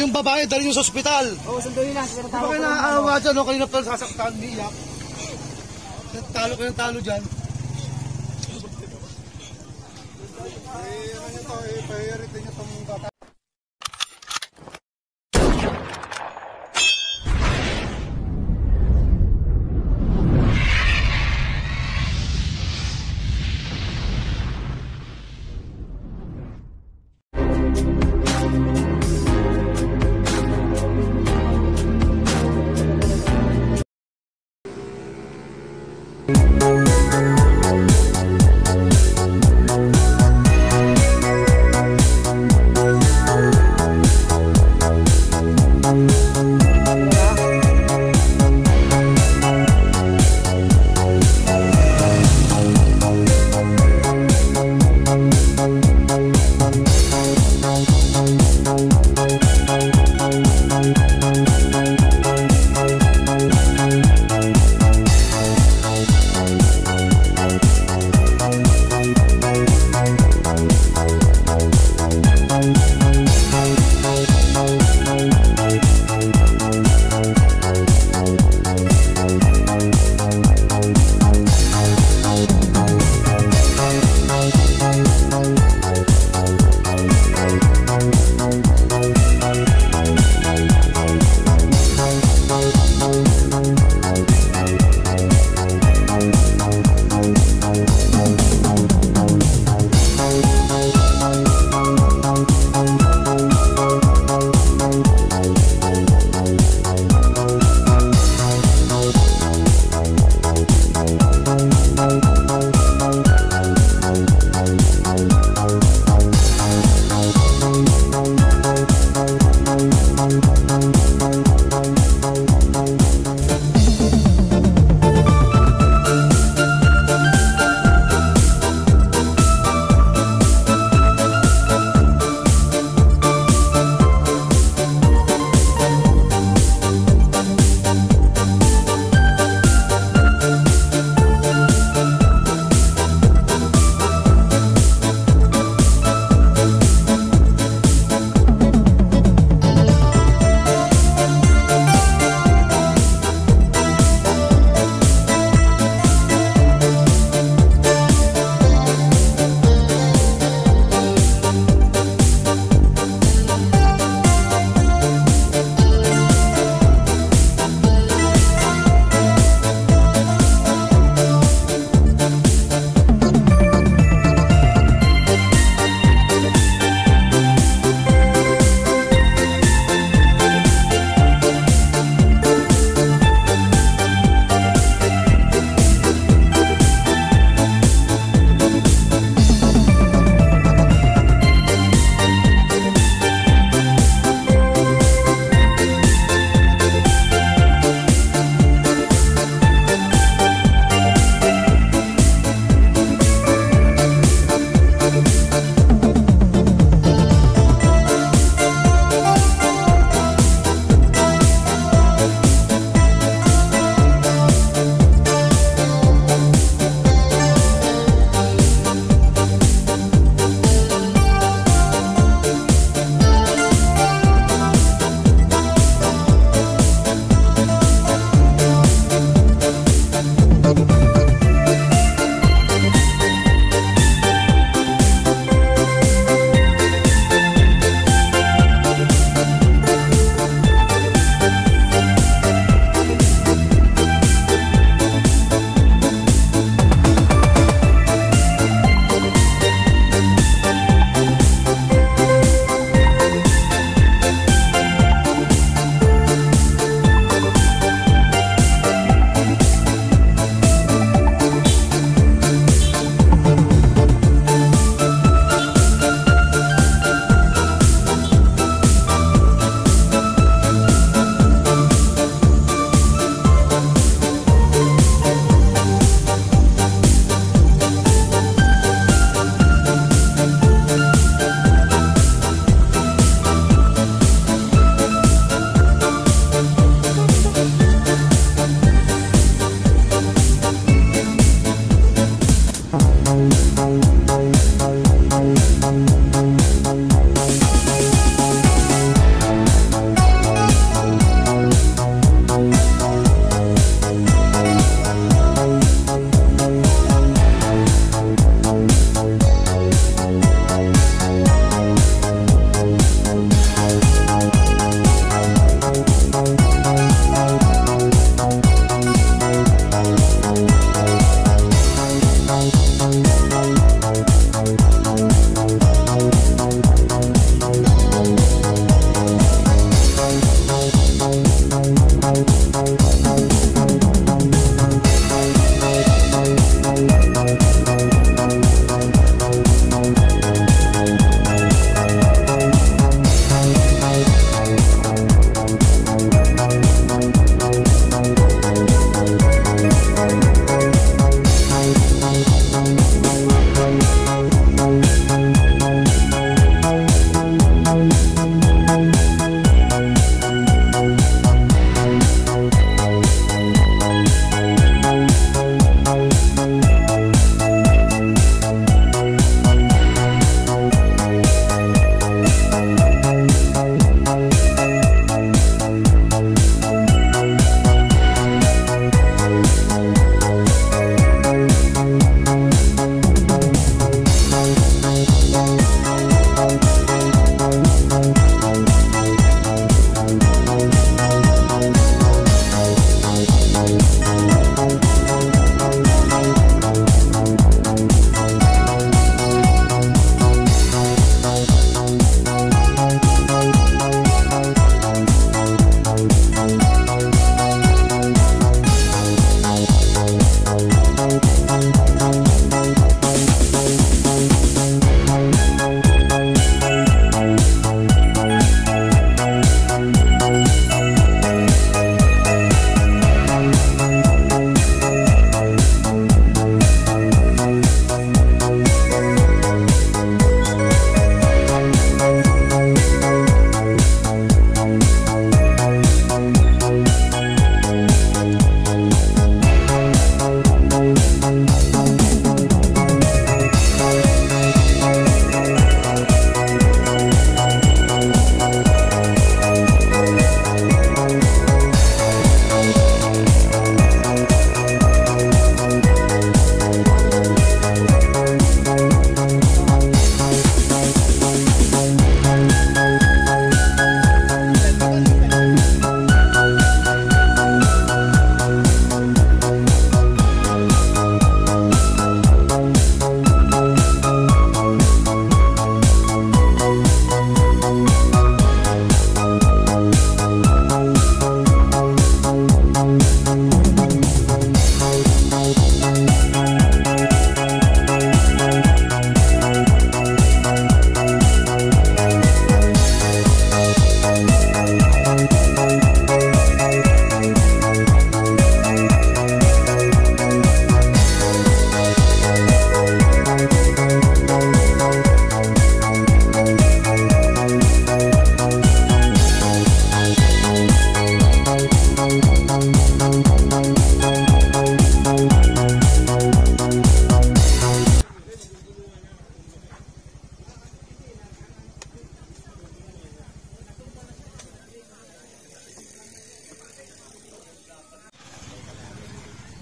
yung babae, dali nyo sa ospital. Oo, sunduin na. Di ba kayo naaawa dyan, no? Kayo na pala sasaktan, niyak. Talo kayo ng talo dyan. Priority nyo itong bata.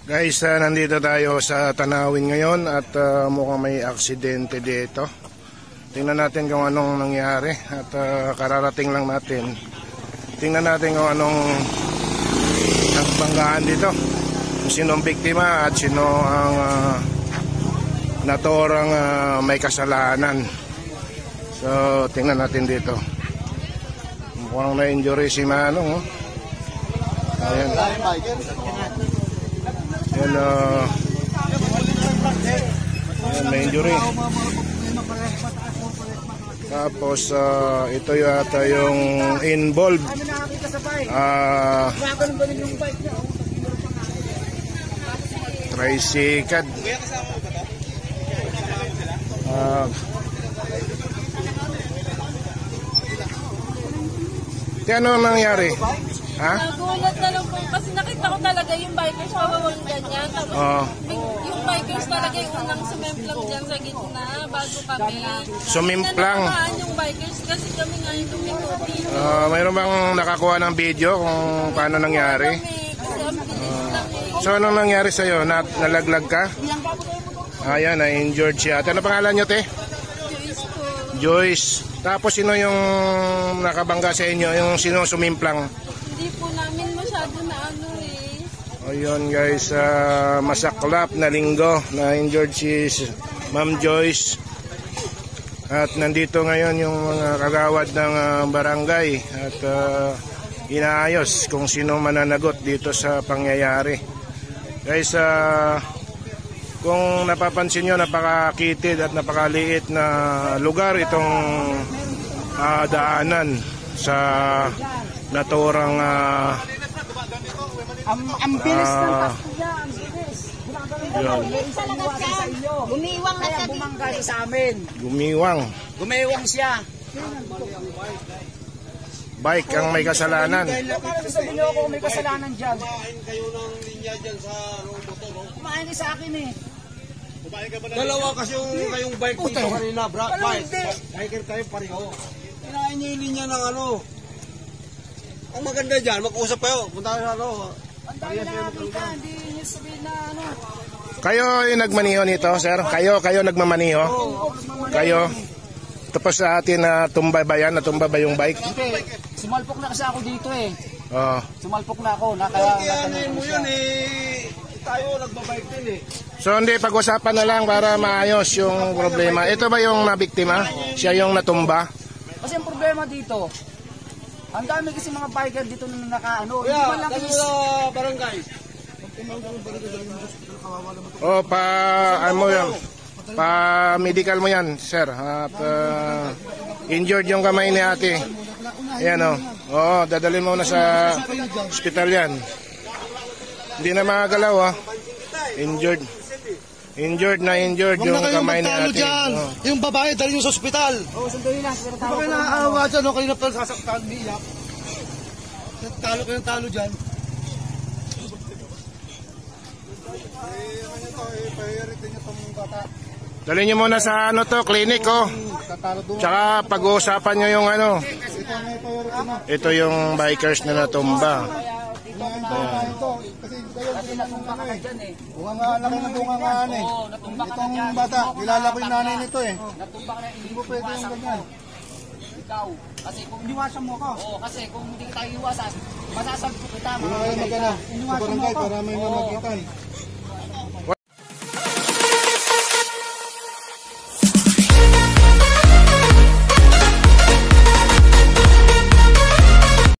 Guys, nandito tayo sa Tanawin ngayon at mukhang may aksidente dito. Tingnan natin kung anong nangyari at kararating lang natin. Tingnan natin kung anong nagbanggaan dito. Kung sino ang biktima at sino ang naturang may kasalanan. So, tingnan natin dito. Mukhang na-injury si Manong. Ayan. Ayan, ayan, may injury. Tapos ito yata yung involved. Tricycad. Ano nangyari? Ha? Nagulat na lang po kasi nakita ko talaga yung bikers hawawang ganyan. Tapos yung bikers talaga yung unang sumemplang dyan sa gitna bago kami. Sumimplang? Nanamaan yung bikers kasi kami nga yung tumituti. Mayroon bang nakakuha ng video kung paano nangyari? Kasi ang bilis lang eh. So anong nangyari sa'yo? Nalaglag ka? Ayan, na-injured siya. Ano pangalan nyo, te? Joyce ko. Joyce. Tapos sino yung nakabangga sa inyo? Yung sino sumimplang? Hindi po namin masyado na ano eh. Ayun guys, masaklap na linggo na injured si Ma'am Joyce. At nandito ngayon yung mga kagawad ng barangay at inaayos kung sino mananagot dito sa pangyayari. Guys, kung napapansin nyo, napakakitid at napakaliit na lugar itong daanan sa naturang ang bilis ng takbo niya, ang bilis. Gumiwang na siya. Bumangga sa amin. Gumiwang siya. Bike ang may kasalanan. Parang sabi niyo ako may kasalanan dyan. Kumain kayo ng linya dyan sa motor, no? Kumain sa akin eh. Dalawa kasi kayong bike dito kanina, biker tayo pareho. Kinain niyo yung linya ng ano. Ang maganda dyan, mag-usap kayo. Punta kayo sa ano. Ang dami nakakita, hindi niyo sabihin na ano. Kayo yung nagmaniho nito, sir? Kayo nagmamaniho? Kayo? Tapos sa atin na tumba ba yan? Natumba ba yung bike? Hindi, sumalpok na kasi ako dito eh. Oo. Sumalpok na ako. Kaya mo yun tayo nagbabike din eh. So hindi, pag-usapan na lang para maayos yung problema. Ito ba yung nabiktima? Siya yung natumba? Kasi ang problema dito, ang dami kasi mga biker dito na nakaano. Hindi Kaya, man lang kami is... sa barangay. O, ano yan? Pa-medical mo yan, sir. At injured yung kamay ni ate. Ayan o. Oo, dadalhin mo na sa hospital yan. Hindi na makagalaw o. Injured yung kamay ni ate. Yung babae, dali yung sa ospital. Oo, sandali lang. Pero Huwag kayo naaawa dyan, no? Kayo na pala sasaktan, niyak. Talo kayo ng talo dyan. Dali nyo muna sa ano to, clinic o. Tsaka pag-uusapan nyo yung ano. Ito yung bikers na natumba. kasi natumba ka na dyan eh. Bungangaan eh. Oo, natumba ka na dyan. Itong bata, kilala ko yung nanay nito eh. Natumba ka na, hindi mo pwede yung ganyan. Ikaw. Kasi kung Iniwasan mo ako. Oo, kasi kung hindi tayo iwasan, masasagpo kita. Hindi na kayo magana. Sa barangay para may mamagitan.